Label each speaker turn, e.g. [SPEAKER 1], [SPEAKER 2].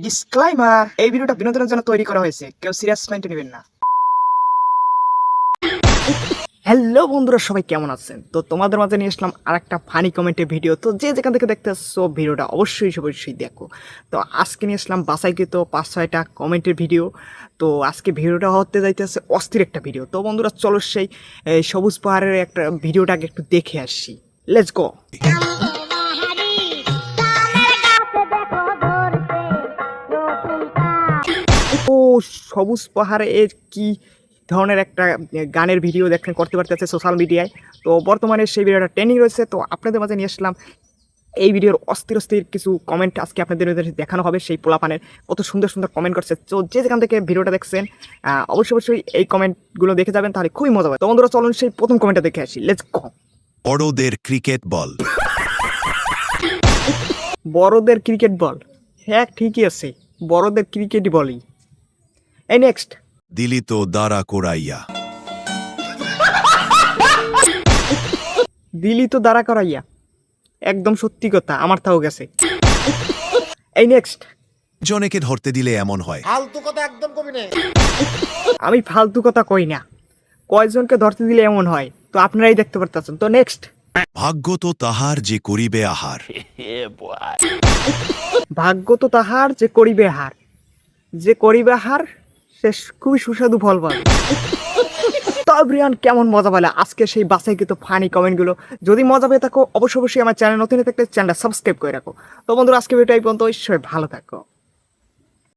[SPEAKER 1] Disclaimer, এই ভিডিওটা বিনোদনের জন্য তৈরি করা হয়েছে, কেউ সিরিয়াস মাইন্ডে নেবেন না। হ্যালো বন্ধুরা, সবাই কেমন আছেন? তো তোমাদের মাঝে নিয়ে আসলাম আর একটা ফানি কমেন্টের ভিডিও। তো যে যেখান থেকে দেখতে আসছো ভিডিওটা অবশ্যই দেখো। তো আজকে নিয়ে আসলাম বাছাইকৃত 5-6টা কমেন্টের ভিডিও। তো আজকে ভিডিওটা হতে যাইতেছে অস্থির একটা ভিডিও। তো বন্ধুরা চলো সেই সবুজ পাহাড়ের একটা ভিডিওটাকে একটু দেখে আসি। Let's go. ও সবুজ পাহাড়ে এর কি ধরনের একটা গানের ভিডিও দেখেন করতে পারতেছে সোশ্যাল মিডিয়ায়। তো বর্তমানে সেই ভিডিওটা ট্রেন্ডিং রয়েছে। তো আপনাদের মাঝে নিয়ে আসলাম এই ভিডিওর অস্থির কিছু কমেন্ট আজকে আপনাদের দেখানো হবে। সেই পোলাপানের কত সুন্দর কমেন্ট করছে। তো যে যেখান থেকে ভিডিওটা দেখছেন অবশ্যই এই কমেন্টগুলো দেখে যাবেন, তাহলে খুবই মজা হবে। তো বন্ধুরা চলুন সেই প্রথম কমেন্টটা দেখে আসি। Let's go.
[SPEAKER 2] বড়দের ক্রিকেট বল।
[SPEAKER 1] বড়দের ক্রিকেট বল, হ্যাঁ ঠিকই আছে, বড়দের ক্রিকেট বলই। এই নেক্সট।
[SPEAKER 2] দিলি তো দাঁড়া করাইয়া।
[SPEAKER 1] দিলি তো দাঁড়া করাইয়া, একদম সত্যি কথা, আমার তাও গেছে। এই নেক্সট।
[SPEAKER 2] জনেকে ধরতে দিলে এমন হয়।
[SPEAKER 3] ফালতু কথা একদম কবি নেই।
[SPEAKER 1] আমি ফালতু কথা কই না, কয়জনকে ধরতে দিলে এমন হয় তো আপনারাই দেখতে পারতেছেন। তো নেক্সট।
[SPEAKER 2] ভাগ্য তো তাহার যে করিবে আহার।
[SPEAKER 1] ভাগ্য তো তাহার যে করিবে হার, যে করিবে হার সে খুবই সুস্বাদু ফল পাবে। তো ব্রিয়ান কেমন মজা পেলে আজকে সেই বাছাইকৃত ফানি কমেন্টগুলো? যদি মজা পেয়ে থাকো অবশ্যই আমার চ্যানেল নতুন থাকলে চ্যানেলটা সাবস্ক্রাইব করে রাখো। তো বন্ধুরা আজকে ভিডিওটা এই পর্যন্ত, সবাই ভালো থাকো।